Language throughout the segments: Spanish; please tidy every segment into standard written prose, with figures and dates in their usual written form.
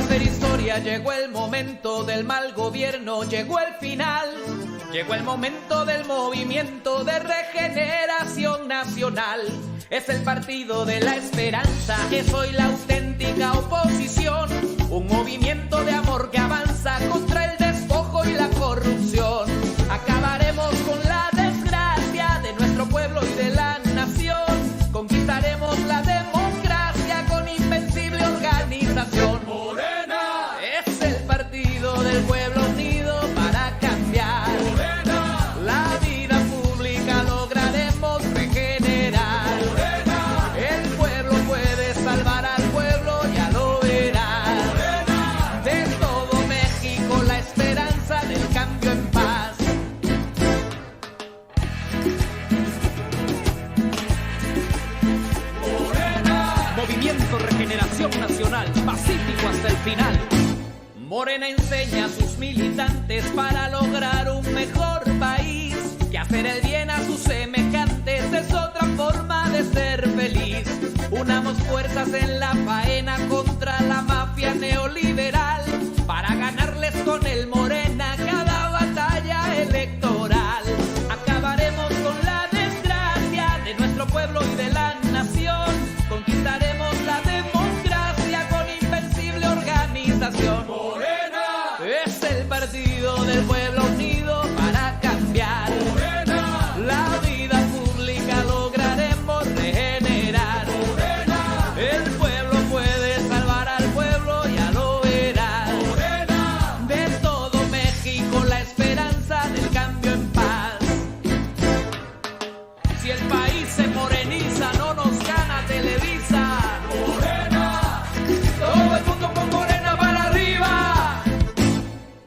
hacer historia, llegó el momento del mal gobierno, llegó el final. Llegó el momento del movimiento de regeneración nacional. Es el partido de la esperanza, es hoy la auténtica oposición. Un movimiento de amor que avanza contra el despojo y la corrupción. Acabaremos con la desgracia de nuestro pueblo y de la nación. Conquistaremos la democracia con invencible organización. Morena es el partido del pueblo unido para cambiar. Morena, la vida pública lograremos regenerar. Morena, el pueblo puede salvar al pueblo, ya lo verá. Morena, de todo México la esperanza del cambio en paz. Morena, Movimiento Regeneración Nacional, pacífico hasta el final. Morena enseña a sus militantes para lograr un mejor país, que hacer el bien a sus semejantes es otra forma de ser feliz. Unamos fuerzas en la faena contra la mafia neoliberal, para ganarles con el Morena cada batalla electoral. Acabaremos con la desgracia de nuestro pueblo y de la nación. Conquistaremos la democracia con invencible organización. Morena es el partido del pueblo unido para cambiar. Morena, la vida pública lograremos regenerar. Morena, el pueblo puede salvar al pueblo, ya lo verá. Morena, de todo México la esperanza del cambio en paz. Si el país se moreniza, no nos gana Televisa. Morena, todo el mundo con Morena para arriba.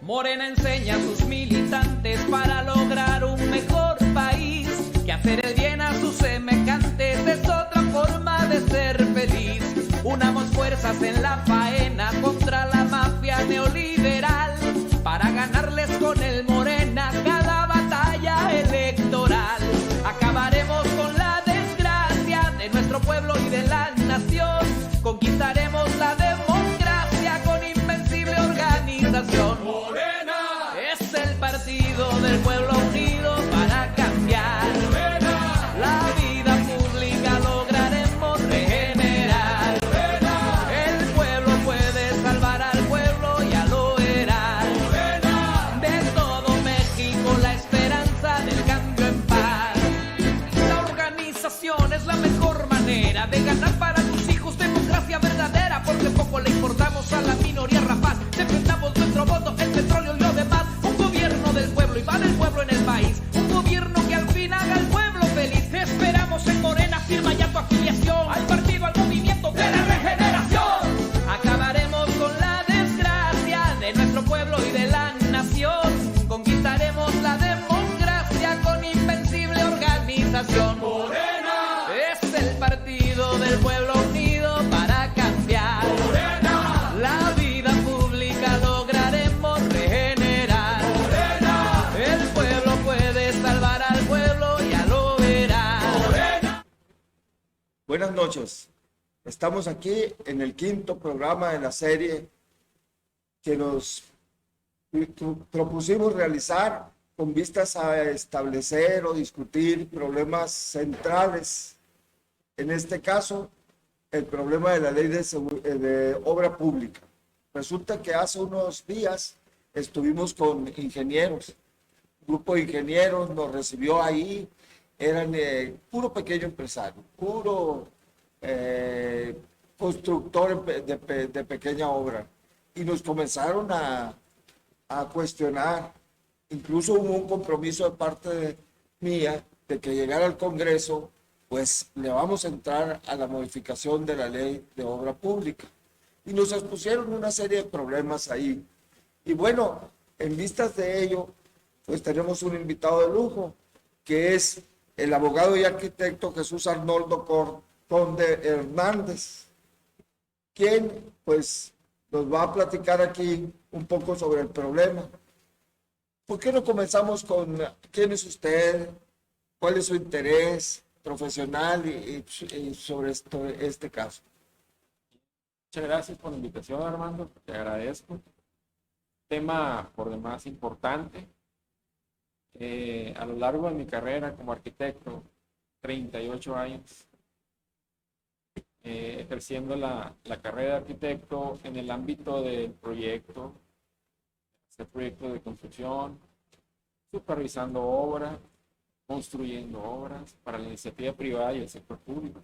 Morena enseña a sus militantes para lograr un mejor país, que hacer el bien a sus semejantes es otra forma de ser feliz. Unamos fuerzas en la faena contra la mafia neoliberal, para ganarles con el Morena cada batalla electoral. Acabaremos con la desgracia de nuestro pueblo y de la nación. Conquistaremos la democracia con invencible organización. Morena es el partido del pueblo unido para cambiar. Morena, la vida pública lograremos regenerar. Morena, el pueblo puede salvar al pueblo, ya lo verá. Morena, de todo México la esperanza del cambio en paz. La organización es la mejor manera de ganar para tus hijos democracia verdadera, porque poco le importamos a la minoría rapaz. Defendamos nuestro voto, el petróleo y lo demás. Un gobierno del pueblo y va del pueblo en el país. Un gobierno que al fin haga al pueblo feliz. Esperamos en Morena, firma ya tu afiliación al partido, al movimiento de la regeneración. Acabaremos con la desgracia de nuestro pueblo y de la nación. Conquistaremos la democracia con invencible organización. Morena es el partido del pueblo unido para cambiar. Morena, la vida pública lograremos regenerar. Morena, el pueblo puede salvar al pueblo, ya lo verá. Morena. Buenas noches. Estamos aquí en el quinto programa de la serie que nos propusimos realizar con vistas a establecer o discutir problemas centrales. En este caso, el problema de la ley de obra pública. Resulta que hace unos días estuvimos con ingenieros. Un grupo de ingenieros nos recibió ahí. Eran puro pequeño empresario, puro constructor de pequeña obra. Y nos comenzaron a cuestionar. Incluso hubo un compromiso de parte mía de que llegara al Congreso, pues le vamos a entrar a la modificación de la ley de obra pública. Y nos expusieron una serie de problemas ahí. Y bueno, en vistas de ello, pues tenemos un invitado de lujo, que es el abogado y arquitecto Jesús Arnoldo Conde Hernández, quien pues nos va a platicar aquí un poco sobre el problema. ¿Por qué no comenzamos con quién es usted, cuál es su interés profesional y sobre este caso? Muchas gracias por la invitación, Armando. Te agradezco. Tema por demás importante. A lo largo de mi carrera como arquitecto, 38 años, ejerciendo la carrera de arquitecto en el ámbito del proyecto, hacer proyectos de construcción, supervisando obras, construyendo obras para la iniciativa privada y el sector público.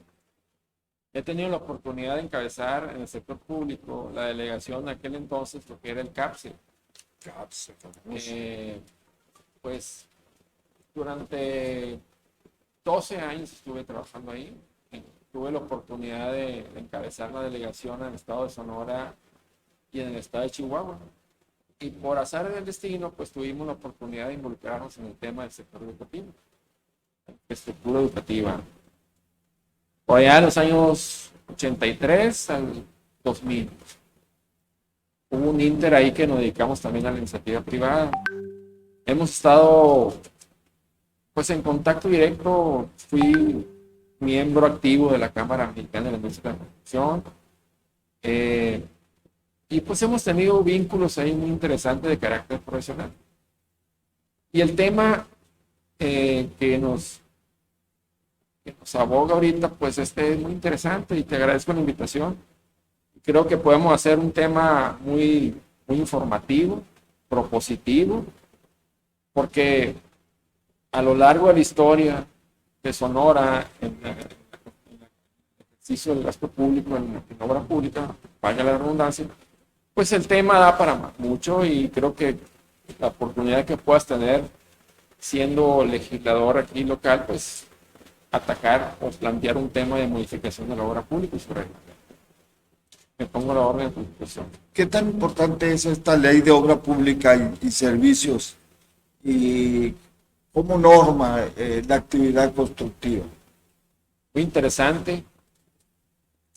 He tenido la oportunidad de encabezar en el sector público la delegación de aquel entonces, lo que era el CAPSE. Pues durante 12 años estuve trabajando ahí. Tuve la oportunidad de encabezar la delegación en el estado de Sonora y en el estado de Chihuahua. Y por azar del destino, pues tuvimos la oportunidad de involucrarnos en el tema del sector educativo, estructura educativa. Por allá en los años 83 al 2000. Hubo un inter ahí que nos dedicamos también a la iniciativa privada. Hemos estado pues en contacto directo. Fui miembro activo de la Cámara Mexicana de la Industria de la Construcción. Y pues hemos tenido vínculos ahí muy interesantes de carácter profesional. Y el tema que nos aboga ahorita, pues es muy interesante y te agradezco la invitación. Creo que podemos hacer un tema muy, muy informativo, propositivo, porque a lo largo de la historia de Sonora, en el ejercicio del gasto público, en obra pública, valga la redundancia, pues el tema da para mucho y creo que la oportunidad que puedas tener siendo legislador aquí local, pues atacar o plantear un tema de modificación de la obra pública y su reglamento. Me pongo la orden de tu disposición. ¿Qué tan importante es esta ley de obra pública y servicios y cómo norma la actividad constructiva? Muy interesante.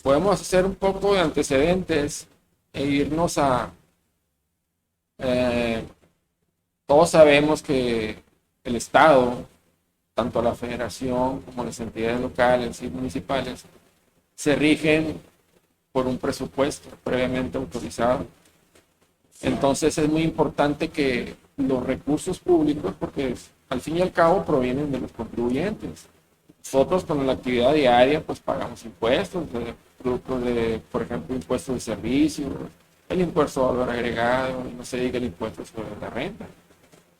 Podemos hacer un poco de antecedentes e irnos a... todos sabemos que el Estado, tanto la federación como las entidades locales y municipales, se rigen por un presupuesto previamente autorizado. Entonces es muy importante que los recursos públicos, porque al fin y al cabo provienen de los contribuyentes. Nosotros con la actividad diaria pues pagamos impuestos, productos de, por ejemplo, impuestos de servicios, el impuesto de valor agregado, y no se diga el impuesto sobre la renta.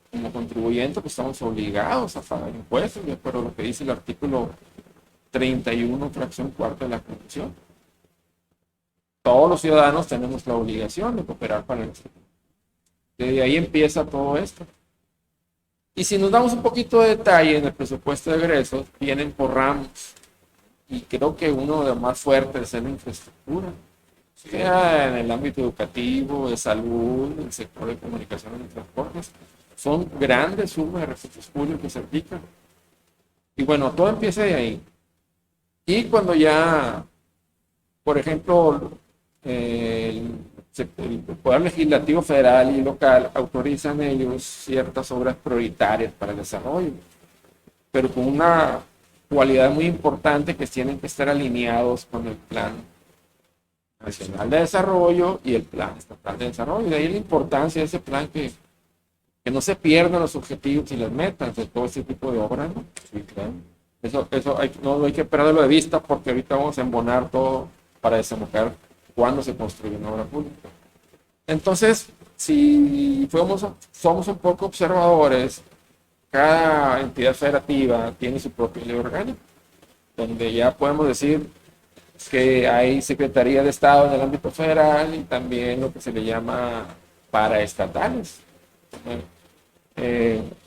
Como contribuyente pues estamos obligados a pagar impuestos, de acuerdo a lo que dice el artículo 31, fracción cuarta de la Constitución. Todos los ciudadanos tenemos la obligación de cooperar para el Estado. Desde ahí empieza todo esto. Y si nos damos un poquito de detalle en el presupuesto de egresos, vienen por ramos. Y creo que uno de los más fuertes es la infraestructura. Sea en el ámbito educativo, de salud, en el sector de comunicaciones y transportes. Son grandes sumas de recursos públicos que se aplican. Y bueno, todo empieza de ahí. Y cuando ya, por ejemplo, el Poder Legislativo Federal y local autorizan ellos ciertas obras prioritarias para el desarrollo, pero con una cualidad muy importante que tienen que estar alineados con el Plan Nacional de Desarrollo y el Plan Estatal de Desarrollo. De ahí la importancia de ese plan que no se pierdan los objetivos y las metas de todo este tipo de obras, ¿no? Sí, claro. Eso no hay que perderlo de vista porque ahorita vamos a embonar todo para desembocar cuando se construye una obra pública. Entonces, si somos un poco observadores, cada entidad federativa tiene su propia ley orgánica, donde ya podemos decir que hay Secretaría de Estado en el ámbito federal y también lo que se le llama paraestatales.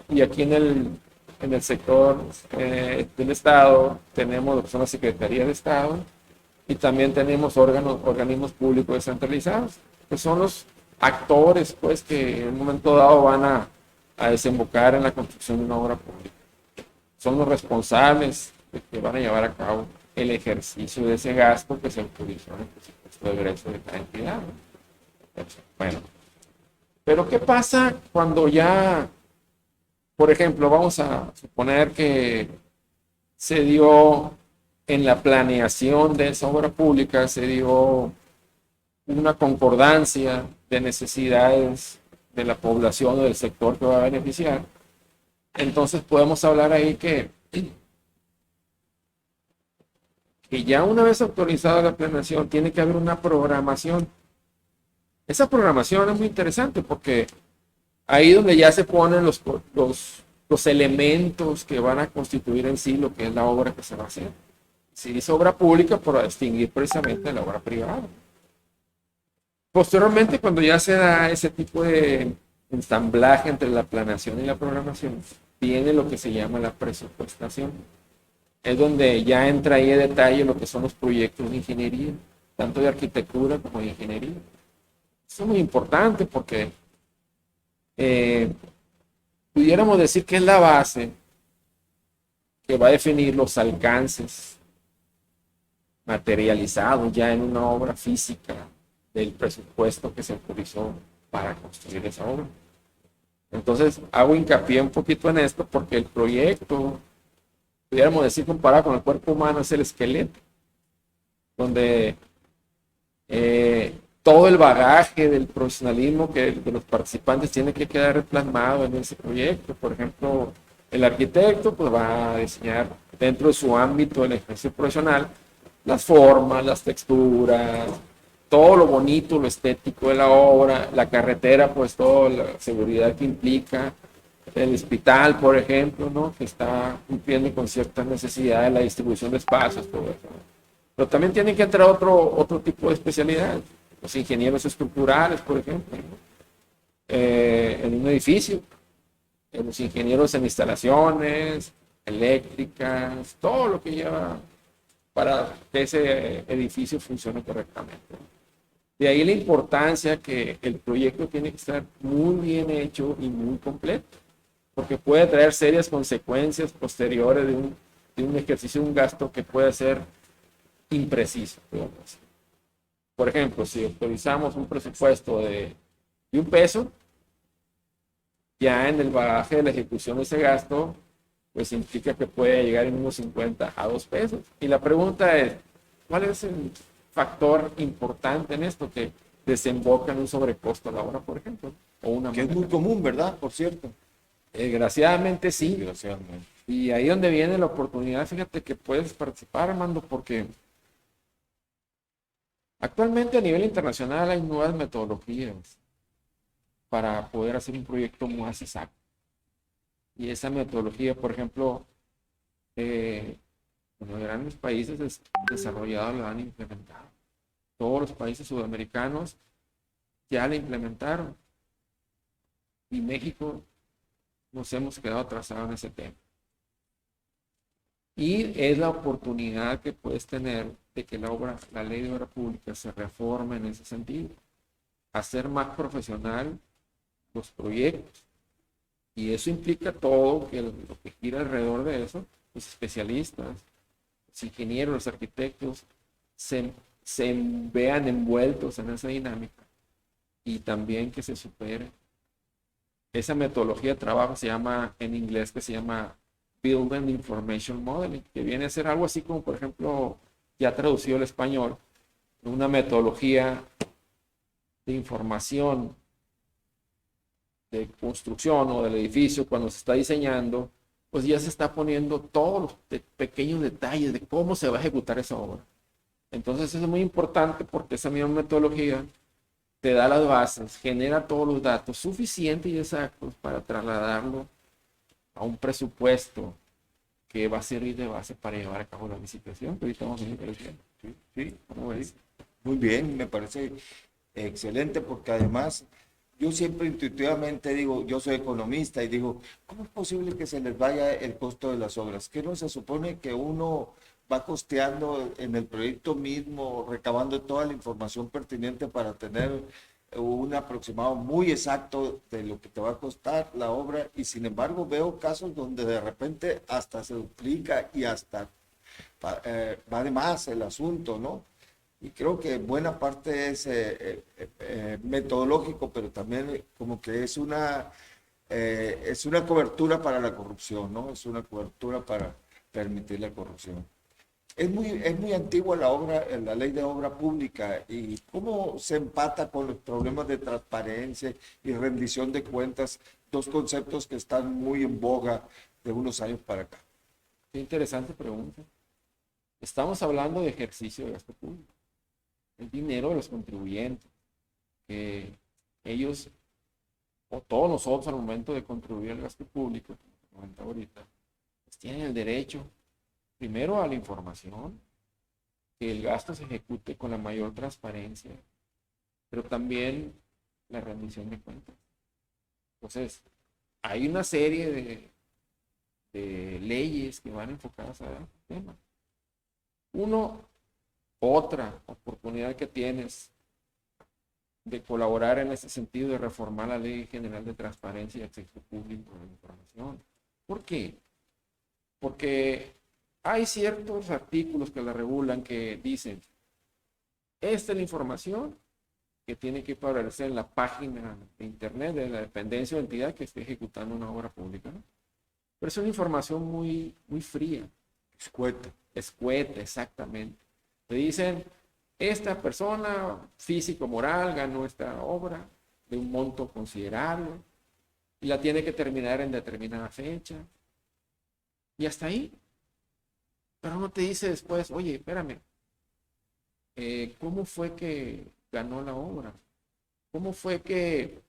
Y aquí en el sector del Estado tenemos lo que son las Secretarías de Estado y también tenemos organismos públicos descentralizados, que son los actores pues, que en un momento dado van a desembocar en la construcción de una obra pública. Son los responsables de que van a llevar a cabo el ejercicio de ese gasto que se autorizó en el presupuesto de egreso de cada entidad, ¿no? Bueno, pero ¿qué pasa cuando ya, por ejemplo, vamos a suponer que se dio en la planeación de esa obra pública, se dio una concordancia de necesidades de la población o del sector que va a beneficiar, entonces podemos hablar ahí que ya una vez autorizada la planeación tiene que haber una programación. Esa programación es muy interesante porque ahí donde ya se ponen los elementos que van a constituir en sí lo que es la obra que se va a hacer. Si dice obra pública, para distinguir precisamente de la obra privada. Posteriormente, cuando ya se da ese tipo de ensamblaje entre la planeación y la programación, viene lo que se llama la presupuestación. Es donde ya entra ahí en detalle lo que son los proyectos de ingeniería, tanto de arquitectura como de ingeniería. Eso es muy importante porque pudiéramos decir que es la base que va a definir los alcances materializados ya en una obra física del presupuesto que se autorizó para construir esa obra. Entonces, hago hincapié un poquito en esto porque el proyecto, pudiéramos decir, comparado con el cuerpo humano, es el esqueleto, donde todo el bagaje del profesionalismo de los participantes tiene que quedar plasmado en ese proyecto. Por ejemplo, el arquitecto pues, va a diseñar dentro de su ámbito del ejercicio profesional las formas, las texturas, todo lo bonito, lo estético de la obra, la carretera, pues toda la seguridad que implica, el hospital, por ejemplo, ¿no? Que está cumpliendo con ciertas necesidades, la distribución de espacios, todo eso. Pero también tienen que entrar otro tipo de especialidades, los ingenieros estructurales, por ejemplo, ¿no? En un edificio, los ingenieros en instalaciones, eléctricas, todo lo que lleva para que ese edificio funcione correctamente. De ahí la importancia que el proyecto tiene que estar muy bien hecho y muy completo, porque puede traer serias consecuencias posteriores de un ejercicio, un gasto que puede ser impreciso. Por ejemplo, si autorizamos un presupuesto de $1, ya en el bagaje de la ejecución de ese gasto, pues implica que puede llegar en unos 50 a $2. Y la pregunta es, ¿cuál es el factor importante en esto que desemboca en un sobrecosto a la hora, por ejemplo? O una Que es muy común, ¿verdad? Por cierto. Desgraciadamente sí. Desgraciadamente. Y ahí donde viene la oportunidad, fíjate que puedes participar, Armando, porque actualmente a nivel internacional hay nuevas metodologías para poder hacer un proyecto más exacto. Y esa metodología, por ejemplo, en los grandes países desarrollados la han implementado. Todos los países sudamericanos ya la implementaron. Y México nos hemos quedado atrasados en ese tema. Y es la oportunidad que puedes tener de que la ley de obra pública se reforme en ese sentido. Hacer más profesional los proyectos. Y eso implica todo lo que gira alrededor de eso. Los especialistas, los ingenieros, los arquitectos se vean envueltos en esa dinámica y también que se supere. Esa metodología de trabajo se llama, en inglés, que se llama Building Information Modeling, que viene a ser algo así como, por ejemplo, ya traducido al español, una metodología de información de construcción o del edificio cuando se está diseñando, pues ya se está poniendo todos los pequeños detalles de cómo se va a ejecutar esa obra. Entonces eso es muy importante porque esa misma metodología te da las bases, genera todos los datos suficientes y exactos para trasladarlo a un presupuesto que va a servir de base para llevar a cabo la licitación. Ahorita vamos a ver. Sí, muy bien, me parece excelente porque además yo siempre intuitivamente digo, yo soy economista y digo, ¿cómo es posible que se les vaya el costo de las obras? ¿Qué no se supone que uno va costeando en el proyecto mismo, recabando toda la información pertinente para tener un aproximado muy exacto de lo que te va a costar la obra? Y sin embargo veo casos donde de repente hasta se duplica y hasta va de más el asunto, ¿no? Y creo que buena parte es metodológico, pero también como que es una cobertura para la corrupción, ¿no? Es una cobertura para permitir la corrupción. Es muy antigua la obra, la ley de obra pública y cómo se empata con los problemas de transparencia y rendición de cuentas, dos conceptos que están muy en boga de unos años para acá. Qué interesante pregunta. Estamos hablando de ejercicio de gasto público. El dinero de los contribuyentes, que ellos, o todos nosotros al momento de contribuir al gasto público, como te comento ahorita, pues tienen el derecho, primero, a la información, que el gasto se ejecute con la mayor transparencia, pero también la rendición de cuentas. Entonces, hay una serie de leyes que van enfocadas a este tema. Otra oportunidad que tienes de colaborar en ese sentido de reformar la Ley General de Transparencia y Acceso Público a la Información. ¿Por qué? Porque hay ciertos artículos que la regulan que dicen, esta es la información que tiene que aparecer en la página de internet de la dependencia o entidad que esté ejecutando una obra pública, ¿no? Pero es una información muy, muy fría. Escueta, exactamente. Te dicen, esta persona físico-moral ganó esta obra de un monto considerable y la tiene que terminar en determinada fecha. Y hasta ahí. Pero no te dice después, oye, espérame, ¿cómo fue que ganó la obra? ¿Cómo fue que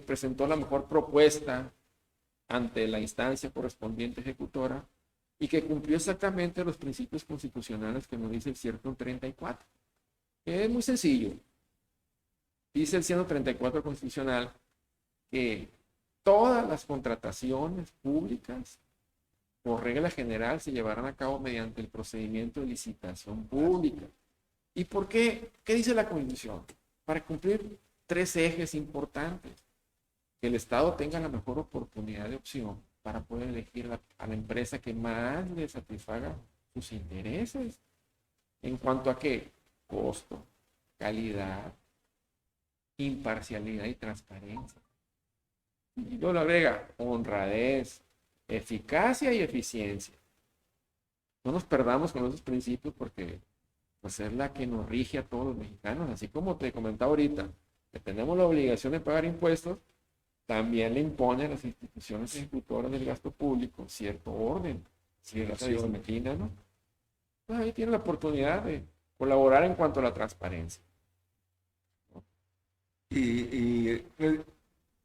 presentó la mejor propuesta ante la instancia correspondiente ejecutora y que cumplió exactamente los principios constitucionales que nos dice el 134? Es muy sencillo. Dice el 134 constitucional que todas las contrataciones públicas, por regla general, se llevarán a cabo mediante el procedimiento de licitación pública. ¿Y por qué? ¿Qué dice la Constitución? Para cumplir 3 ejes importantes. Que el Estado tenga la mejor oportunidad de opción para poder elegir a la empresa que más le satisfaga sus intereses. ¿En cuanto a qué? Costo, calidad, imparcialidad y transparencia. Y luego lo agrega honradez, eficacia y eficiencia. No nos perdamos con esos principios porque pues, es la que nos rige a todos los mexicanos. Así como te comentaba ahorita, que tenemos la obligación de pagar impuestos, también le impone a las instituciones ejecutoras del gasto público cierto orden, cierta disciplina, ¿no? Pues ahí tiene la oportunidad de colaborar en cuanto a la transparencia. Y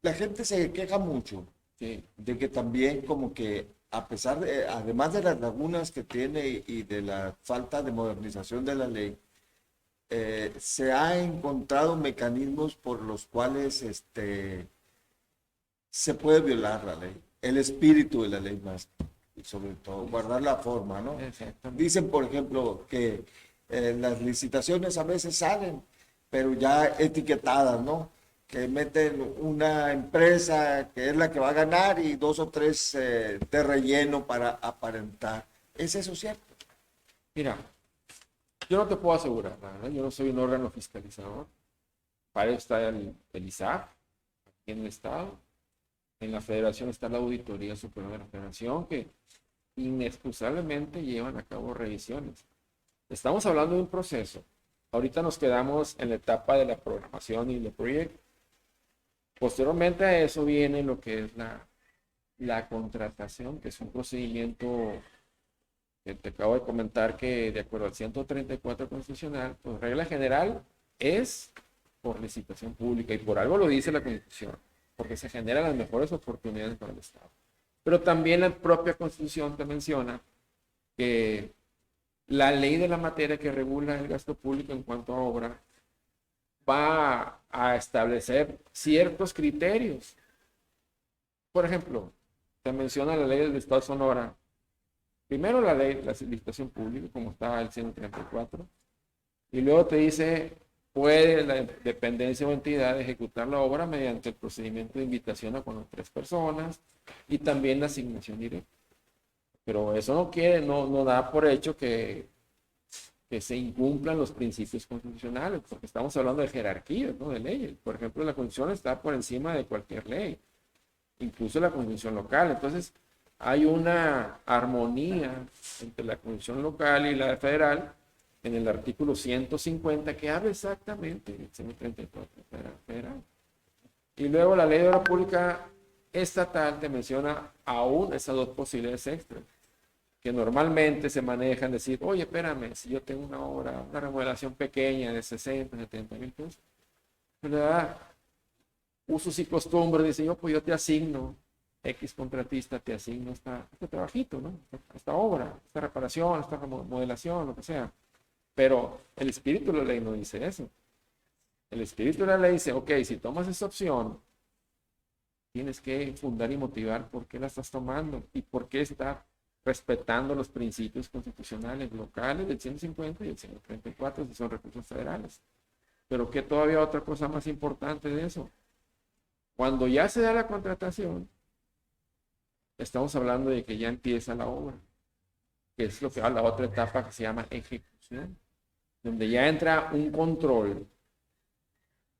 la gente se queja mucho de que también como que a pesar de, además de las lagunas que tiene y de la falta de modernización de la ley, se ha encontrado mecanismos por los cuales se puede violar la ley, el espíritu de la ley más, y sobre todo guardar la forma, ¿no? Dicen, por ejemplo, que las licitaciones a veces salen, pero ya etiquetadas, ¿no? Que meten una empresa que es la que va a ganar y 2 o 3 de relleno para aparentar. ¿Es eso cierto? Mira, yo no te puedo asegurar, ¿verdad? Yo no soy un órgano fiscalizador. Para eso está el ISAF, aquí en el Estado. En la Federación está la Auditoría Superior de la Federación, que inexcusablemente llevan a cabo revisiones. Estamos hablando de un proceso. Ahorita nos quedamos en la etapa de la programación y el proyecto. Posteriormente a eso viene lo que es la contratación, que es un procedimiento que te acabo de comentar que de acuerdo al 134 constitucional, pues regla general es por licitación pública y por algo lo dice la Constitución, porque se generan las mejores oportunidades para el Estado. Pero también la propia Constitución te menciona que la ley de la materia que regula el gasto público en cuanto a obra va a establecer ciertos criterios. Por ejemplo, te menciona la ley del Estado de Sonora. Primero la ley de la licitación pública, como está el 134, y luego te dice, puede la dependencia o entidad ejecutar la obra mediante el procedimiento de invitación a con 3 personas y también la asignación directa. Pero eso no da por hecho que se incumplan los principios constitucionales, porque estamos hablando de jerarquías, ¿no? De leyes. Por ejemplo, la Constitución está por encima de cualquier ley, incluso la Constitución local. Entonces, hay una armonía entre la Constitución local y la federal en el artículo 150 que habla exactamente del 134 federal. Y luego la ley de obra pública estatal te menciona aún esas dos posibilidades extras, que normalmente se manejan, decir, oye, espérame, si yo tengo una obra, una remodelación pequeña de 60, 70 mil pesos, ¿verdad? Usos y costumbres, dice yo, pues yo te asigno, X contratista te asigno este trabajito, ¿no? Esta obra, esta reparación, esta remodelación, lo que sea. Pero el espíritu de la ley no dice eso. El espíritu de la ley dice, ok, si tomas esa opción, tienes que fundar y motivar por qué la estás tomando y por qué está respetando los principios constitucionales locales del 150 y el 134, si son recursos federales. Pero que todavía otra cosa más importante de eso. Cuando ya se da la contratación, estamos hablando de que ya empieza la obra, que es lo que va a la otra etapa que se llama ejecución, donde ya entra un control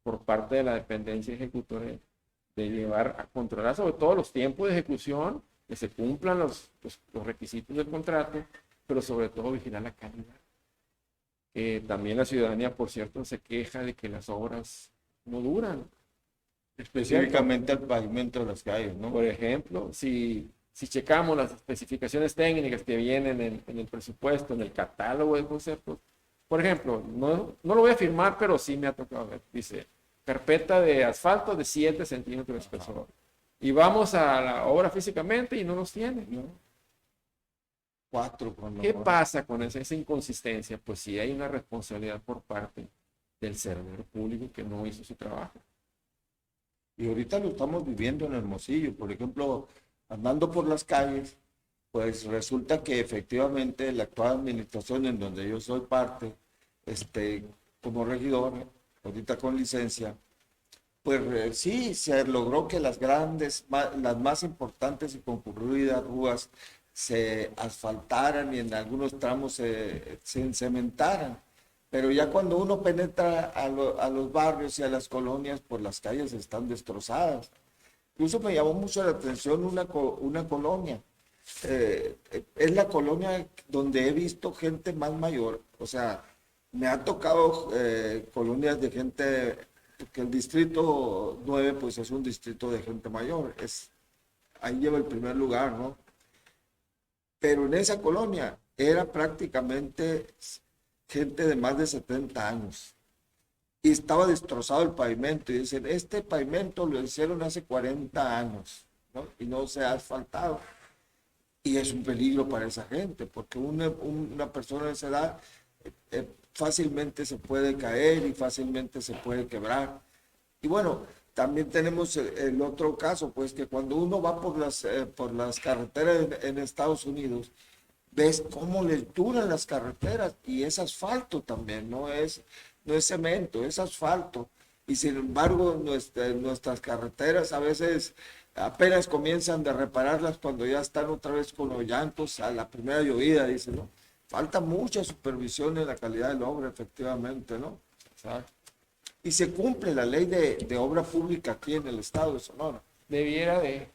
por parte de la dependencia ejecutora de llevar a controlar sobre todo los tiempos de ejecución, que se cumplan los requisitos del contrato, pero sobre todo vigilar la calidad. También la ciudadanía, por cierto, se queja de que las obras no duran. Específicamente el pavimento de las calles, ¿no? Por ejemplo, si checamos las especificaciones técnicas que vienen en el presupuesto, en el catálogo de conceptos, por ejemplo, no lo voy a firmar, pero sí me ha tocado ver, dice, carpeta de asfalto de 7 centímetros de espesor. Y vamos a la obra físicamente y no los tiene, ¿no? 4 con ¿Qué pasa con esa inconsistencia? Pues sí hay una responsabilidad por parte del servidor público que no hizo su trabajo. Y ahorita lo estamos viviendo en Hermosillo. Por ejemplo, andando por las calles, pues resulta que efectivamente la actual administración en donde yo soy parte, como regidor, ahorita con licencia, pues sí, se logró que las más importantes y concurridas rúas se asfaltaran y en algunos tramos se encementaran. Pero ya cuando uno penetra a los barrios y a las colonias, pues las calles están destrozadas. Incluso me llamó mucho la atención una colonia. Es la colonia donde he visto gente más mayor. O sea, me ha tocado colonias de gente, que el distrito 9 pues es un distrito de gente mayor. Ahí lleva el primer lugar, ¿no? Pero en esa colonia era prácticamente gente de más de 70 años. Y estaba destrozado el pavimento. Y dicen, este pavimento lo hicieron hace 40 años, ¿no? Y no se ha asfaltado. Y es un peligro para esa gente, porque una persona de esa edad fácilmente se puede caer y fácilmente se puede quebrar. Y bueno, también tenemos el otro caso, pues que cuando uno va por las carreteras en Estados Unidos, ves cómo les duran las carreteras y es asfalto también, no es cemento, es asfalto. Y sin embargo, nuestras carreteras a veces apenas comienzan de repararlas cuando ya están otra vez con los llantos a la primera llovida, dicen, ¿no? Falta mucha supervisión en la calidad de la obra, efectivamente, ¿no? Exacto. Y se cumple la ley de obra pública aquí en el estado de Sonora. Debiera de,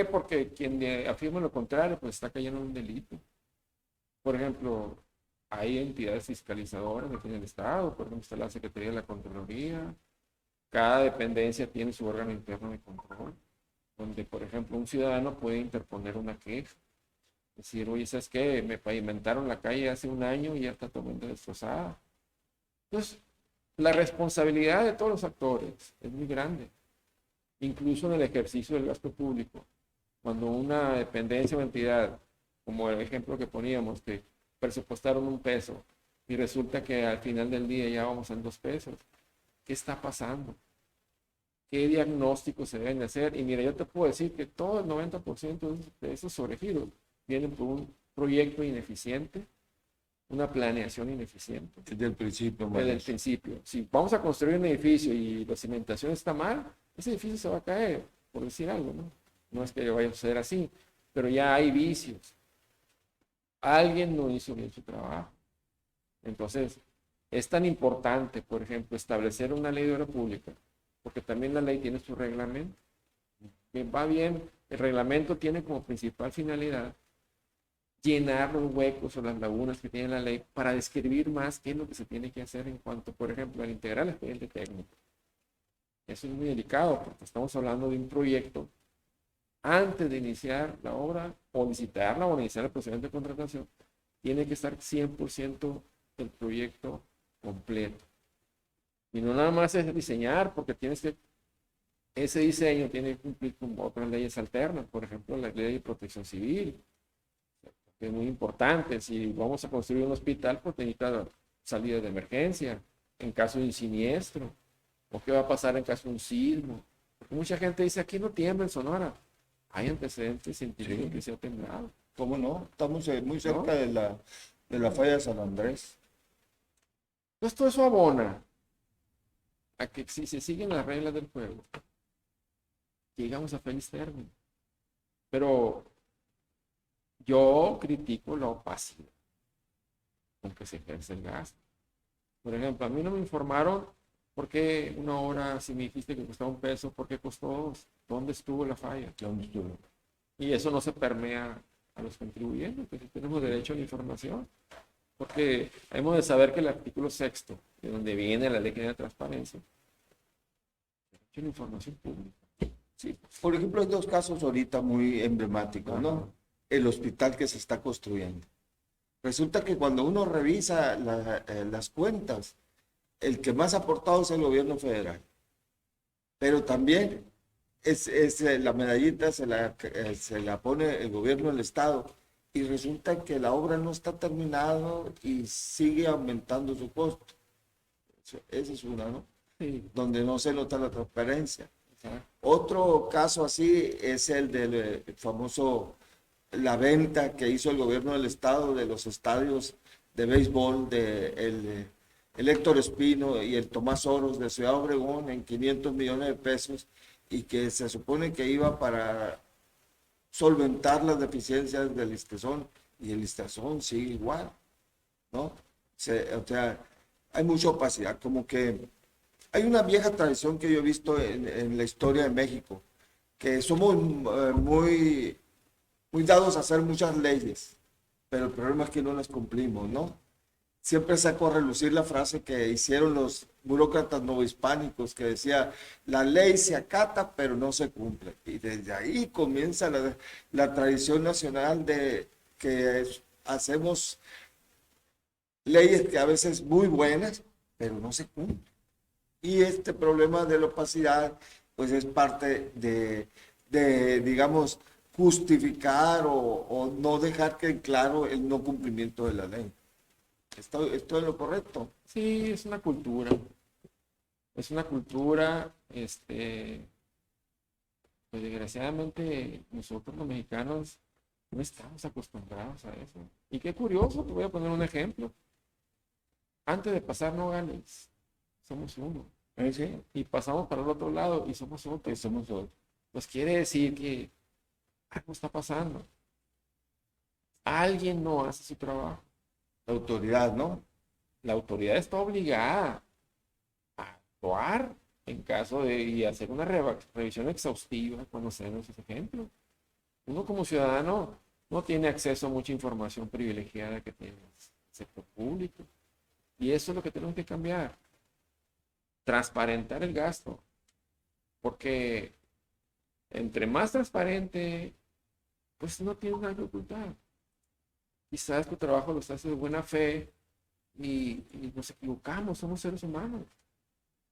porque quien afirma lo contrario, pues está cayendo en un delito. Por ejemplo, hay entidades fiscalizadoras aquí en el estado, por ejemplo, está la Secretaría de la Contraloría. Cada dependencia tiene su órgano interno de control, donde, por ejemplo, un ciudadano puede interponer una queja. Decir, oye, ¿sabes qué? Me pavimentaron la calle hace un año y ya está totalmente destrozada. Entonces, la responsabilidad de todos los actores es muy grande, incluso en el ejercicio del gasto público. Cuando una dependencia o entidad, como el ejemplo que poníamos, que presupuestaron $1 y resulta que al final del día ya vamos en $2, ¿qué está pasando? ¿Qué diagnósticos se deben de hacer? Y mira, yo te puedo decir que todo el 90% de esos sobregiros vienen por un proyecto ineficiente, una planeación ineficiente. Desde el principio. Desde el principio. Si vamos a construir un edificio y la cimentación está mal, ese edificio se va a caer, por decir algo, ¿no? No es que vaya a suceder así, pero ya hay vicios. Alguien no hizo bien su trabajo. Entonces, es tan importante, por ejemplo, establecer una ley de obra pública, porque también la ley tiene su reglamento, que va bien El reglamento tiene como principal finalidad llenar los huecos o las lagunas que tiene la ley para describir más qué es lo que se tiene que hacer en cuanto, por ejemplo, al integrar el expediente técnico. Eso es muy delicado porque estamos hablando de un proyecto antes de iniciar la obra o licitarla o iniciar el procedimiento de contratación. Tiene que estar 100% el proyecto completo. Y no nada más es diseñar, porque ese diseño tiene que cumplir con otras leyes alternas, por ejemplo, la ley de protección civil, que es muy importante. Si vamos a construir un hospital, pues necesita salida de emergencia, en caso de un siniestro, o qué va a pasar en caso de un sismo. Porque mucha gente dice, aquí no tiembla en Sonora. Hay antecedentes científicos que se ha temblado. ¿Cómo no? Estamos muy cerca ¿No? de la falla de San Andrés. Entonces todo eso abona a que si se siguen las reglas del juego, llegamos a feliz término. Pero yo critico la opacidad con que se ejerce el gasto. Por ejemplo, a mí no me informaron por qué una hora, si me dijiste que costaba $1, ¿por qué costó 2? ¿Dónde estuvo la falla? ¿Dónde estuvo? Y eso no se permea a los contribuyentes, que tenemos derecho a la información. Porque hemos de saber que el artículo 6, de donde viene la ley de transparencia, derecho a la información pública. Sí, por ejemplo, hay 2 casos ahorita muy emblemáticos, ¿no? El hospital que se está construyendo. Resulta que cuando uno revisa las cuentas, el que más ha aportado es el gobierno federal. Pero también la medallita se la pone el gobierno del estado y resulta que la obra no está terminada y sigue aumentando su costo. Esa es una, ¿no? Sí. Donde no se nota la transparencia. Otro caso así es el del famoso, la venta que hizo el gobierno del estado de los estadios de béisbol de el Héctor Espino y el Tomás Oros de Ciudad Obregón en 500 millones de pesos y que se supone que iba para solventar las deficiencias del Listezón y el Listezón sigue igual, ¿no? O sea, hay mucha opacidad, como que hay una vieja tradición que yo he visto en la historia de México, que somos muy dados a hacer muchas leyes, pero el problema es que no las cumplimos, ¿no? Siempre saco a relucir la frase que hicieron los burócratas novohispánicos, que decía, la ley se acata, pero no se cumple. Y desde ahí comienza la tradición nacional de que hacemos leyes que a veces muy buenas, pero no se cumplen. Y este problema de la opacidad, pues es parte de digamos, justificar o no dejar que en claro el no cumplimiento de la ley. ¿Estoy en lo correcto? Sí, es una cultura. Es una cultura, pues desgraciadamente nosotros los mexicanos no estamos acostumbrados a eso. Y qué curioso, te voy a poner un ejemplo. Antes de pasar Nogales, somos uno. Sí. Y pasamos para el otro lado y somos otro. Pues quiere decir que algo está pasando. Alguien no hace su trabajo. La autoridad, ¿no? La autoridad está obligada a actuar en caso de y hacer una revisión exhaustiva cuando se den esos ejemplos. Uno como ciudadano no tiene acceso a mucha información privilegiada que tiene el sector público. Y eso es lo que tenemos que cambiar. Transparentar el gasto. Porque entre más transparente, pues no tienes nada que ocultar. Quizás tu trabajo lo estás de buena fe y nos equivocamos, somos seres humanos.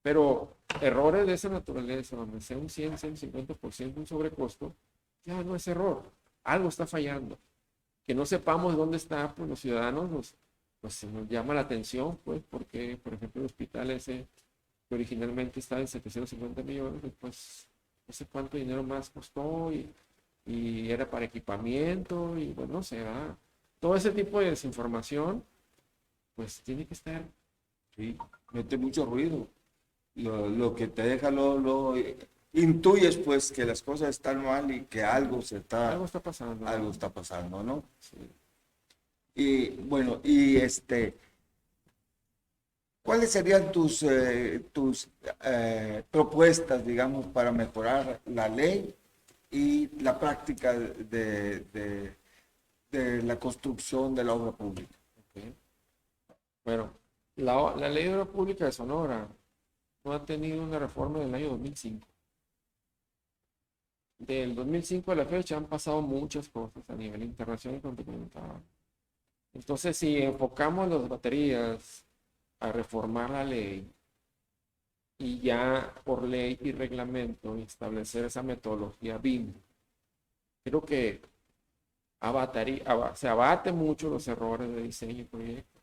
Pero errores de esa naturaleza, donde sea un 100, 150%, un sobrecosto, ya no es error. Algo está fallando. Que no sepamos dónde está, pues los ciudadanos pues nos llama la atención, pues, porque, por ejemplo, el hospital ese que originalmente estaba en 750 millones, pues no sé cuánto dinero más costó y era para equipamiento y bueno, no sé, ¿verdad? Todo ese tipo de desinformación, pues tiene que estar. Sí, mete mucho ruido. Lo que te deja, lo intuyes, pues, que las cosas están mal y que algo está pasando. Algo está pasando, ¿no? Sí. Y bueno, ¿cuáles serían tus propuestas, digamos, para mejorar la ley y la práctica de la construcción de la obra pública. Ok. Bueno, la ley de obra pública de Sonora no ha tenido una reforma del año 2005. Del 2005 a la fecha han pasado muchas cosas a nivel internacional, como te comentaba. Entonces, si enfocamos las baterías a reformar la ley y ya por ley y reglamento establecer esa metodología BIM, creo que se abate mucho los errores de diseño y proyecto.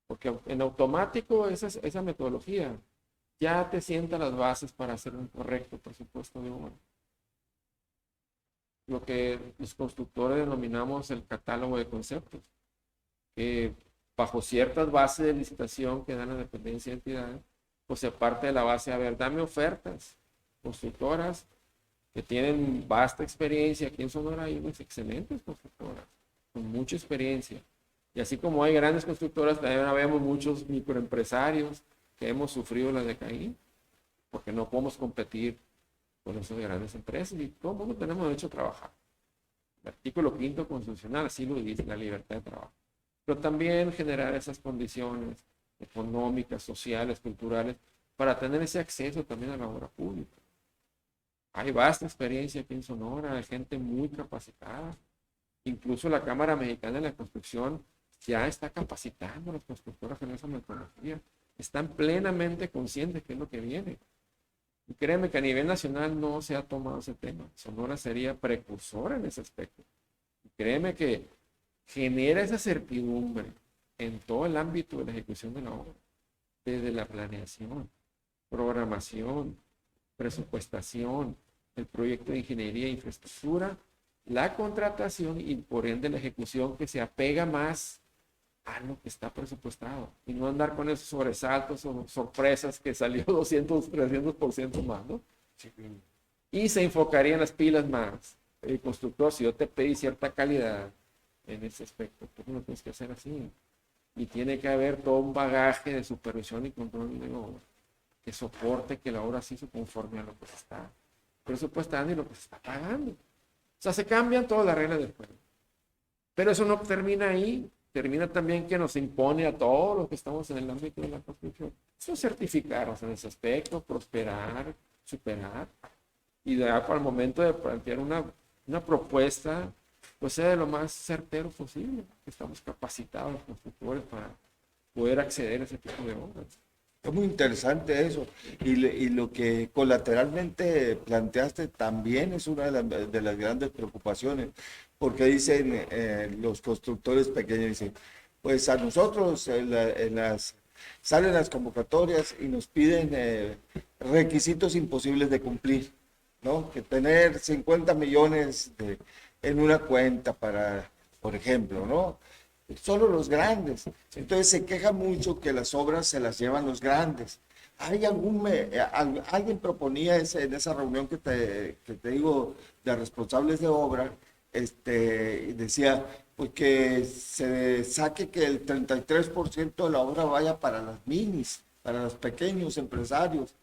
Porque en automático esa metodología ya te sienta las bases para hacer un correcto presupuesto de obra. Lo que los constructores denominamos el catálogo de conceptos, que bajo ciertas bases de licitación que dan la dependencia de entidades, pues se parte de la base, a ver, dame ofertas constructoras que tienen vasta experiencia. Aquí en Sonora hay unas excelentes constructoras, con mucha experiencia. Y así como hay grandes constructoras, también vemos muchos microempresarios que hemos sufrido la decaída, porque no podemos competir con esas grandes empresas y todo el mundo tenemos derecho a trabajar. El artículo 5º constitucional así lo dice, la libertad de trabajo. Pero también generar esas condiciones económicas, sociales, culturales, para tener ese acceso también a la obra pública. Hay vasta experiencia aquí en Sonora, hay gente muy capacitada. Incluso la Cámara Mexicana de la Construcción ya está capacitando a las constructoras en esa metodología. Están plenamente conscientes de qué es lo que viene. Y créeme que a nivel nacional no se ha tomado ese tema. Sonora sería precursora en ese aspecto. Y créeme que genera esa certidumbre en todo el ámbito de la ejecución de la obra, desde la planeación, programación, presupuestación, el proyecto de ingeniería e infraestructura, la contratación y por ende la ejecución, que se apega más a lo que está presupuestado y no andar con esos sobresaltos o sorpresas que salió 200, 300% más, ¿no? Sí. Y se enfocaría en las pilas más. El constructor, si yo te pedí cierta calidad en ese aspecto, tú no lo tienes que hacer así. Y tiene que haber todo un bagaje de supervisión y control de obra que soporte que la obra se hizo conforme a lo que se está presupuestando y lo que se está pagando. O sea, se cambian todas las reglas del juego. Pero eso no termina ahí. Termina también que nos impone a todos los que estamos en el ámbito de la construcción. Eso certificarnos en ese aspecto, prosperar, superar. Y ya para el momento de plantear una propuesta, pues sea de lo más certero posible. Estamos capacitados los constructores para poder acceder a ese tipo de obras. Es muy interesante eso. Y lo que colateralmente planteaste también es una de las grandes preocupaciones, porque dicen los constructores pequeños, dicen, pues a nosotros salen las convocatorias y nos piden requisitos imposibles de cumplir, ¿no? Que tener 50 millones en una cuenta para, por ejemplo, ¿no? Solo los grandes. Entonces se queja mucho que las obras se las llevan los grandes. Alguien proponía en esa reunión que te digo de responsables de obra, y decía pues que se saque que el 33% de la obra vaya para las minis, para los pequeños empresarios,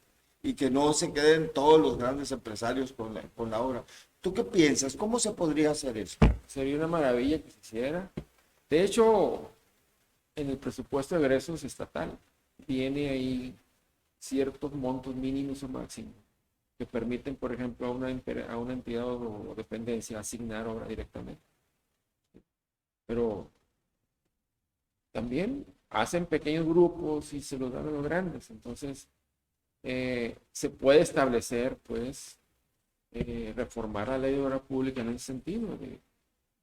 y que no se queden todos los grandes empresarios con la obra. ¿Tú qué piensas? ¿Cómo se podría hacer eso? Sería una maravilla que se hiciera. De hecho, en el presupuesto de egresos estatal viene ahí ciertos montos mínimos o máximos que permiten, por ejemplo, a una entidad o dependencia asignar obra directamente. Pero también hacen pequeños grupos y se los dan a los grandes. Entonces, se puede establecer, pues, reformar la ley de obra pública en ese sentido,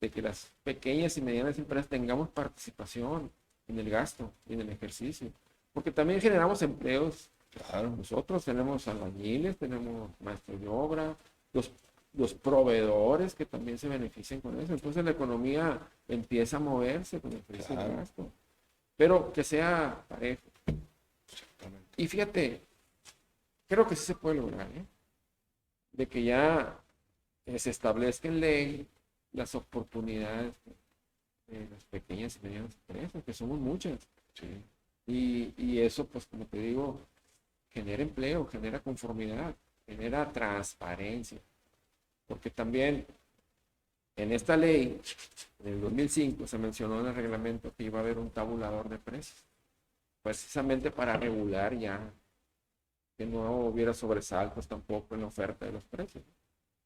de que las pequeñas y medianas empresas tengamos participación en el gasto y en el ejercicio. Porque también generamos empleos. Claro, nosotros tenemos albañiles, tenemos maestros de obra, los proveedores que también se benefician con eso. Entonces la economía empieza a moverse con el precio del gasto. Pero que sea parejo. Y fíjate, creo que sí se puede lograr, de que ya se establezca en ley las oportunidades de las pequeñas y medianas empresas, que somos muchas. Sí. Y eso, pues como te digo, genera empleo, genera conformidad, genera transparencia. porque también en esta ley del 2005 se mencionó en el reglamento que iba a haber un tabulador de precios, precisamente para regular ya que no hubiera sobresaltos tampoco en la oferta de los precios.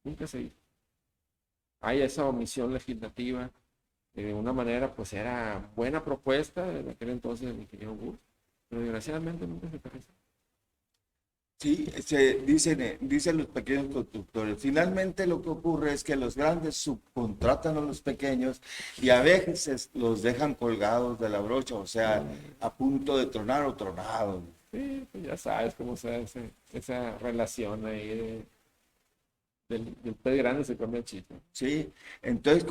Nunca se hizo. Hay esa omisión legislativa que de una manera pues era buena propuesta en aquel entonces del ingeniero Gus, pero desgraciadamente nunca se aterrizó. Sí, dicen los pequeños constructores. Finalmente lo que ocurre es que los grandes subcontratan a los pequeños y a veces los dejan colgados de la brocha, o sea, a punto de tronar o tronados. Sí, pues ya sabes cómo se hace esa relación ahí del pez grande se come el chico. Sí, entonces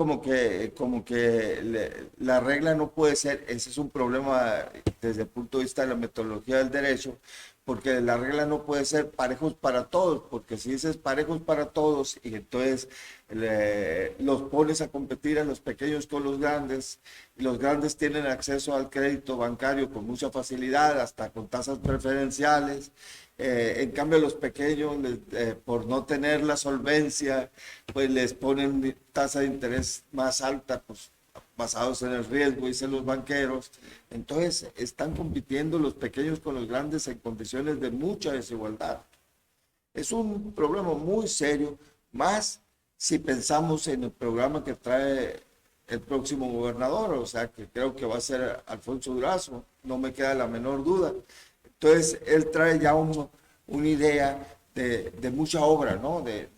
la regla no puede ser, ese es un problema desde el punto de vista de la metodología del derecho, porque la regla no puede ser parejos para todos, porque si dices parejos para todos y entonces los pones a competir a los pequeños con los grandes, y los grandes tienen acceso al crédito bancario con mucha facilidad, hasta con tasas preferenciales. En cambio, los pequeños, por no tener la solvencia, pues les ponen tasa de interés más alta, pues basados en el riesgo, dicen los banqueros. Entonces, están compitiendo los pequeños con los grandes en condiciones de mucha desigualdad. Es un problema muy serio, más si pensamos en el programa que trae el próximo gobernador, o sea, que creo que va a ser Alfonso Durazo, no me queda la menor duda. Entonces, él trae ya una idea de mucha obra, ¿no? De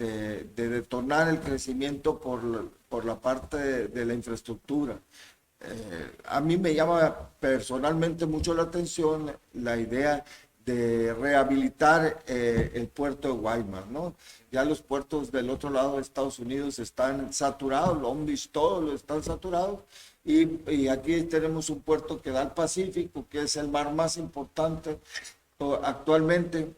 detonar el crecimiento por la parte de la infraestructura. A mí me llama personalmente mucho la atención la idea de rehabilitar el puerto de Guaymas, ¿no? Ya los puertos del otro lado de Estados Unidos están saturados, Long Beach, todos están saturados, y aquí tenemos un puerto que da al Pacífico, que es el mar más importante actualmente,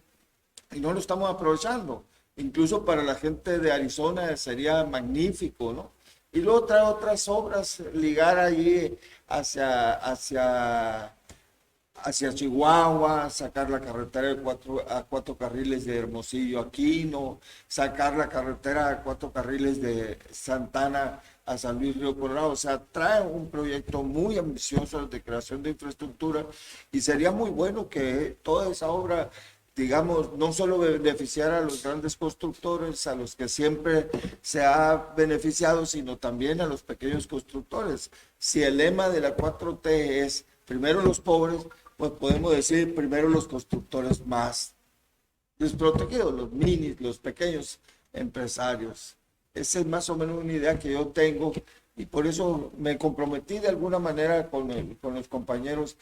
y no lo estamos aprovechando. Incluso para la gente de Arizona sería magnífico, ¿no? Y luego trae otras obras, ligar allí hacia Chihuahua, sacar la carretera a cuatro carriles de Hermosillo a Quino, sacar la carretera a 4 carriles de Santana a San Luis Río Colorado. O sea, trae un proyecto muy ambicioso de creación de infraestructura, y sería muy bueno que toda esa obra, digamos, no solo beneficiara a los grandes constructores, a los que siempre se ha beneficiado, sino también a los pequeños constructores. Si el lema de la 4T es primero los pobres, pues podemos decir primero los constructores más desprotegidos, los minis, los pequeños empresarios. Esa es más o menos una idea que yo tengo, y por eso me comprometí de alguna manera con los compañeros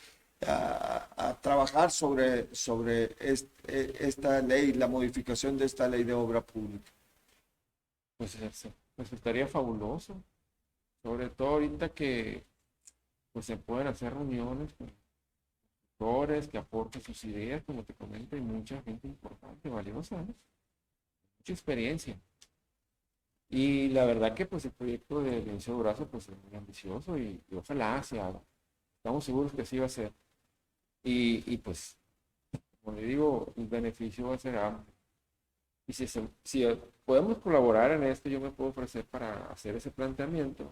a trabajar sobre esta ley, la modificación de esta ley de obra pública. Pues eso resultaría fabuloso, sobre todo ahorita que pues se pueden hacer reuniones con autores que aporten sus ideas, como te comento, y mucha gente importante, valiosa, ¿no? Mucha experiencia. Y la verdad que pues el proyecto de Inicio Durazo pues es muy ambicioso, y ojalá se haga. Estamos seguros que sí va a ser. Y pues, como le digo, el beneficio va a ser amplio. Y si podemos colaborar en esto, yo me puedo ofrecer para hacer ese planteamiento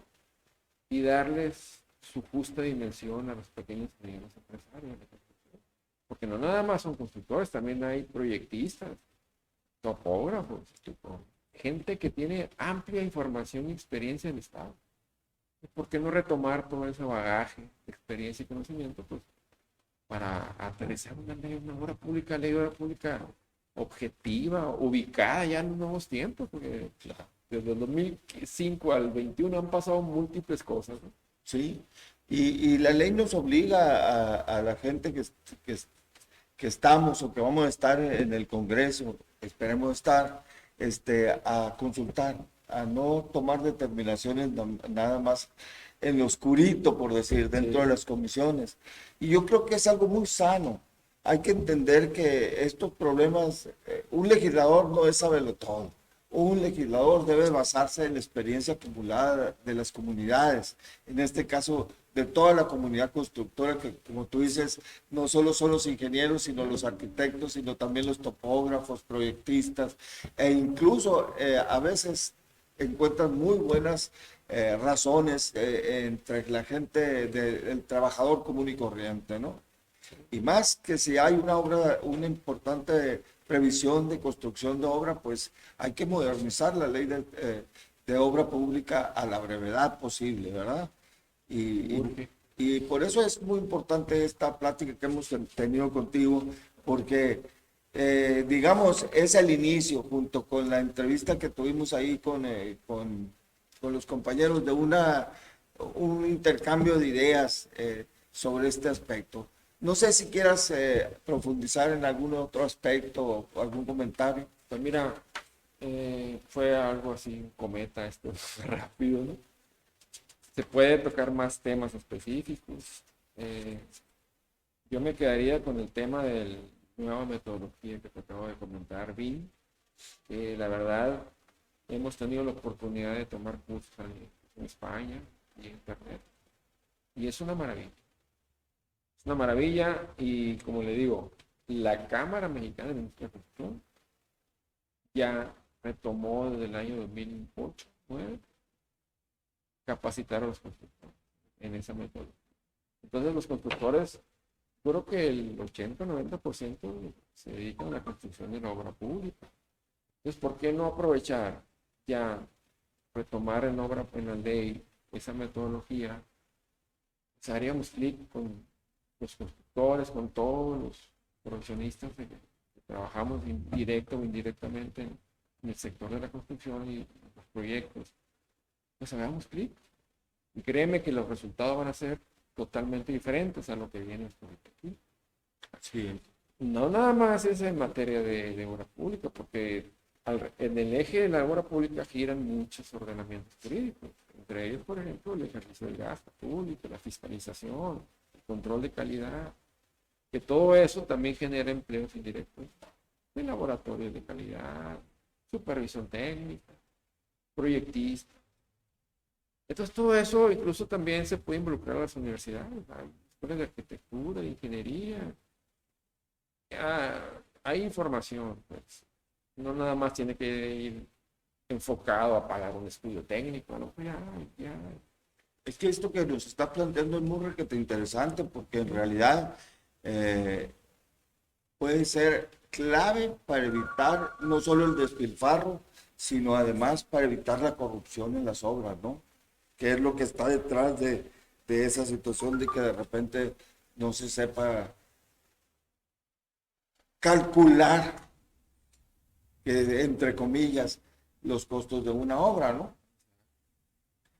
y darles su justa dimensión a los pequeños y medianos empresarios. Porque no nada más son constructores, también hay proyectistas, topógrafos, gente que tiene amplia información y experiencia en el Estado. ¿Por qué no retomar todo ese bagaje, experiencia y conocimiento, pues, para aterrizar una ley de obra pública objetiva, ubicada ya en los nuevos tiempos? Porque desde el 2005 al 21 han pasado múltiples cosas, ¿no? Sí, y la ley nos obliga a la gente que estamos o que vamos a estar en el Congreso, esperemos estar, a consultar, a no tomar determinaciones nada más en lo oscurito, por decir, dentro de las comisiones. Y yo creo que es algo muy sano. Hay que entender que estos problemas, un legislador no es sabelotodo. Un legislador debe basarse en la experiencia acumulada de las comunidades, en este caso de toda la comunidad constructora, que como tú dices, no solo son los ingenieros, sino los arquitectos, sino también los topógrafos, proyectistas, e incluso a veces encuentran muy buenas razones entre la gente del trabajador común y corriente, ¿no? Y más que si hay una obra, una importante previsión de construcción de obra, pues hay que modernizar la ley de obra pública a la brevedad posible, ¿verdad? Y, y por eso es muy importante esta plática que hemos tenido contigo, porque, digamos, es el inicio, junto con la entrevista que tuvimos ahí con los compañeros, de un intercambio de ideas sobre este aspecto. No sé si quieras profundizar en algún otro aspecto o algún comentario. Pues mira, fue algo así, un cometa esto, rápido, ¿no? Se puede tocar más temas específicos. Yo me quedaría con el tema de la nueva metodología que te acabo de comentar, BIM, que la verdad hemos tenido la oportunidad de tomar cursos en España y en Internet. Y es una maravilla. Es una maravilla y, como le digo, la Cámara Mexicana de Industria de Construcción ya retomó desde el año 2008, 2009, capacitar a los constructores en esa metodología. Entonces los constructores, creo que el 80-90% se dedican a la construcción de la obra pública. Entonces, ¿por qué no aprovechar ya, retomar en la ley esa metodología? Pues haríamos clic con los constructores, con todos los profesionistas que trabajamos directo o indirectamente en el sector de la construcción y los proyectos. Pues hagamos clic. Y créeme que los resultados van a ser totalmente diferentes a lo que viene aquí. Sí. No nada más es en materia de obra pública, porque en el eje de la obra pública giran muchos ordenamientos jurídicos. Entre ellos, por ejemplo, el ejercicio del gasto público, la fiscalización, el control de calidad, que todo eso también genera empleos indirectos de laboratorios de calidad, supervisión técnica, proyectistas. Entonces todo eso incluso también se puede involucrar a las universidades, a escuelas de arquitectura, de ingeniería. Hay información, pues. No nada más tiene que ir enfocado a pagar un estudio técnico, ¿no? Ya. Es que esto que nos está planteando es muy requete interesante, porque en realidad puede ser clave para evitar no solo el despilfarro, sino además para evitar la corrupción en las obras, ¿no? Que es lo que está detrás de esa situación de que de repente no se sepa calcular, entre comillas, los costos de una obra, ¿no?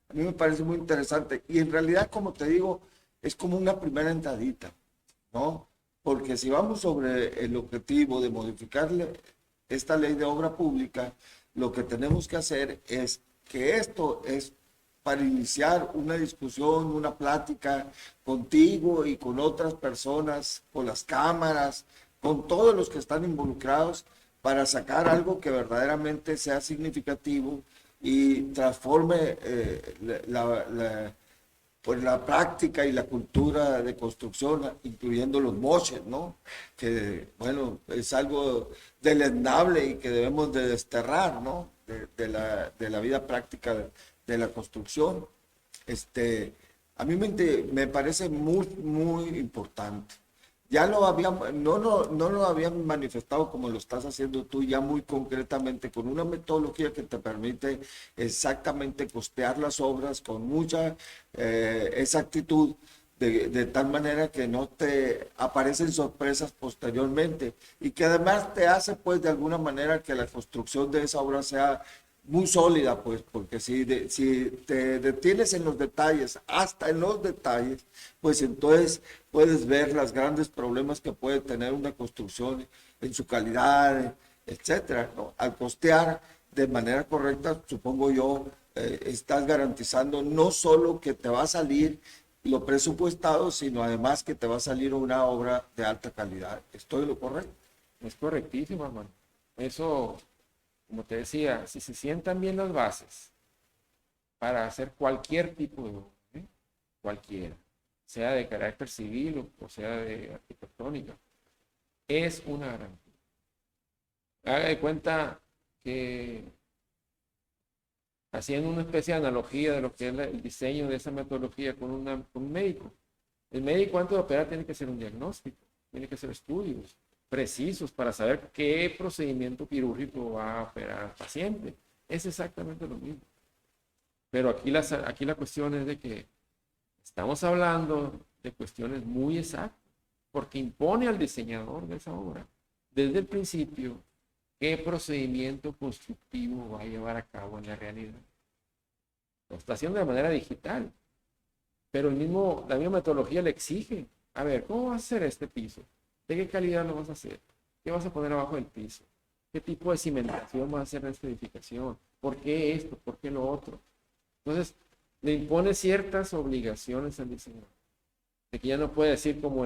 A mí me parece muy interesante. Y en realidad, como te digo, es como una primera entradita, ¿no? Porque si vamos sobre el objetivo de modificarle esta ley de obra pública, lo que tenemos que hacer es que esto es para iniciar una discusión, una plática contigo y con otras personas, con las cámaras, con todos los que están involucrados, para sacar algo que verdaderamente sea significativo y transforme pues la práctica y la cultura de construcción, incluyendo los moches, ¿no? Que, bueno, es algo deleznable y que debemos de desterrar, ¿no? De la vida práctica de la construcción. A mí me parece muy, muy importante. Ya lo habían, no lo habían manifestado como lo estás haciendo tú, ya muy concretamente, con una metodología que te permite exactamente costear las obras con mucha exactitud, de tal manera que no te aparecen sorpresas posteriormente y que además te hace, pues, de alguna manera que la construcción de esa obra sea muy sólida, pues, porque si te detienes en los detalles, hasta en los detalles, pues entonces puedes ver los grandes problemas que puede tener una construcción en su calidad, etcétera, ¿no? Al costear de manera correcta, supongo yo, estás garantizando no solo que te va a salir lo presupuestado, sino además que te va a salir una obra de alta calidad. ¿Estoy en lo correcto? Es correctísimo, hermano. Eso, como te decía, si se sientan bien las bases para hacer cualquier tipo de obra, cualquiera, sea de carácter civil o sea de arquitectónica, es una garantía. Haga de cuenta que haciendo una especie de analogía de lo que es el diseño de esa metodología con un médico. El médico antes de operar tiene que hacer un diagnóstico, tiene que hacer estudios precisos para saber qué procedimiento quirúrgico va a operar al paciente. Es exactamente lo mismo. Pero aquí la cuestión es de que estamos hablando de cuestiones muy exactas, porque impone al diseñador de esa obra, desde el principio, qué procedimiento constructivo va a llevar a cabo en la realidad. Lo está haciendo de manera digital, pero la misma metodología le exige, a ver, ¿cómo vas a hacer este piso? ¿De qué calidad lo vas a hacer? ¿Qué vas a poner abajo del piso? ¿Qué tipo de cimentación vas a hacer en esta edificación? ¿Por qué esto? ¿Por qué lo otro? Entonces, le impone ciertas obligaciones al diseñador, de que ya no puede decir como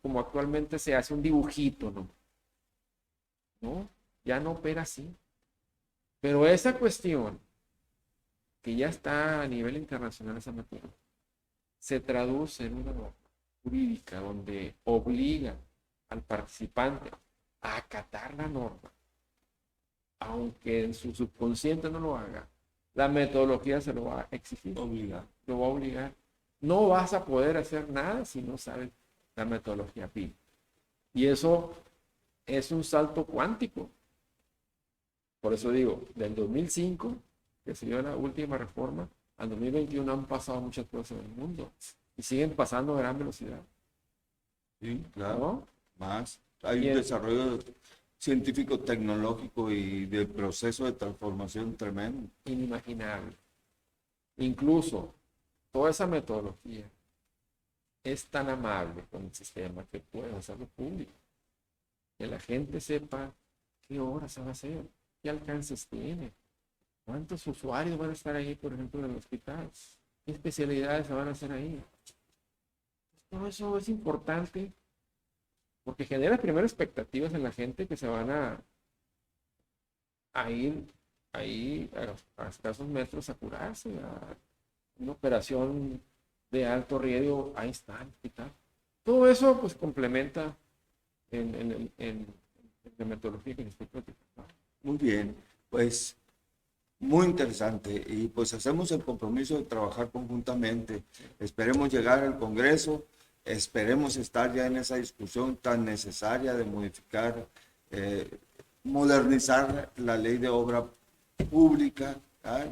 como actualmente se hace un dibujito, ¿no? No, ya no opera así. Pero esa cuestión, que ya está a nivel internacional esa metodología, se traduce en una norma jurídica donde obliga al participante a acatar la norma, aunque en su subconsciente no lo haga, la metodología se lo va a exigir, lo va a obligar. No vas a poder hacer nada si no sabes la metodología PIL. Y eso es un salto cuántico. Por eso digo, del 2005, que se dio la última reforma, al 2021 han pasado muchas cosas en el mundo y siguen pasando a gran velocidad. Sí, claro. ¿No? Más. Hay un desarrollo científico, tecnológico y de proceso de transformación tremendo. Inimaginable. Incluso toda esa metodología es tan amable con el sistema que puede hacerlo público. Que la gente sepa qué obras se va a hacer, qué alcances tiene, cuántos usuarios van a estar ahí, por ejemplo, en el hospital, qué especialidades se van a hacer ahí. Todo eso es importante porque genera primero expectativas en la gente que se van a ir ahí a escasos metros a curarse, a una operación de alto riesgo, ahí está el hospital. Todo eso pues complementa en la metodología que les estoy platicando. Muy bien, pues muy interesante y pues hacemos el compromiso de trabajar conjuntamente. Esperemos llegar al Congreso, esperemos estar ya en esa discusión tan necesaria de modificar, modernizar la ley de obra pública,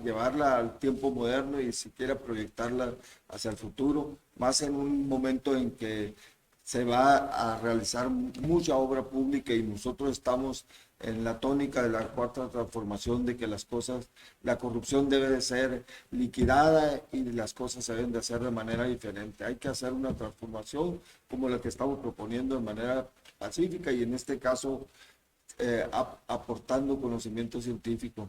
llevarla al tiempo moderno y siquiera proyectarla hacia el futuro, más en un momento en que se va a realizar mucha obra pública y nosotros estamos en la tónica de la cuarta transformación, de que las cosas, la corrupción debe de ser liquidada y las cosas se deben de hacer de manera diferente. Hay que hacer una transformación como la que estamos proponiendo de manera pacífica y en este caso aportando conocimiento científico.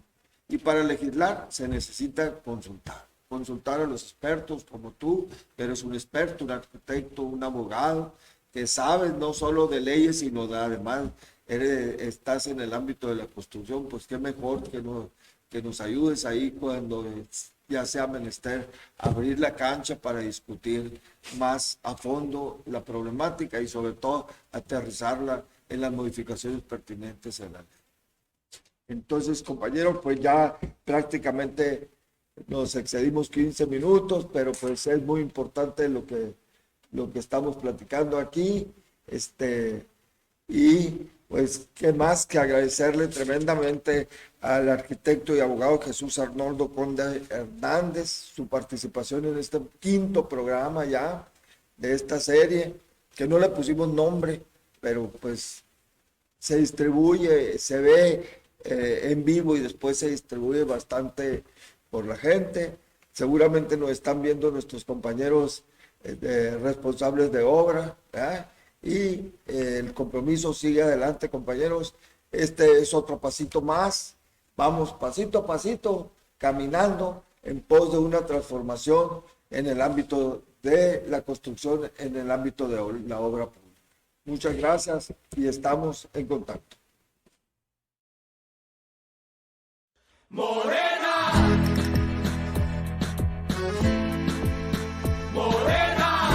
Y para legislar se necesita consultar a los expertos como tú, pero es un experto, un arquitecto, un abogado, que sabes no solo de leyes, sino además estás en el ámbito de la construcción, pues qué mejor que nos ayudes ahí cuando ya sea menester abrir la cancha para discutir más a fondo la problemática y sobre todo aterrizarla en las modificaciones pertinentes en la ley. Entonces, compañeros, pues ya prácticamente nos excedimos 15 minutos, pero pues es muy importante lo que estamos platicando aquí. Y pues qué más que agradecerle tremendamente al arquitecto y abogado Jesús Arnoldo Conde Hernández su participación en este quinto programa ya de esta serie, que no le pusimos nombre, pero pues se distribuye, se ve en vivo y después se distribuye bastante por la gente. Seguramente nos están viendo nuestros compañeros responsables de obra, ¿verdad? Y el compromiso sigue adelante, compañeros. Este es otro pasito más. Vamos pasito a pasito, caminando en pos de una transformación en el ámbito de la construcción, en el ámbito de la obra pública. Muchas gracias y estamos en contacto. Morena, Morena,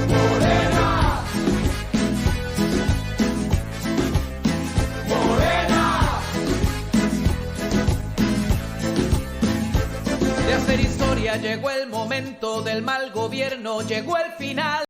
Morena, Morena. llegó el momento del mal gobierno, llegó el final.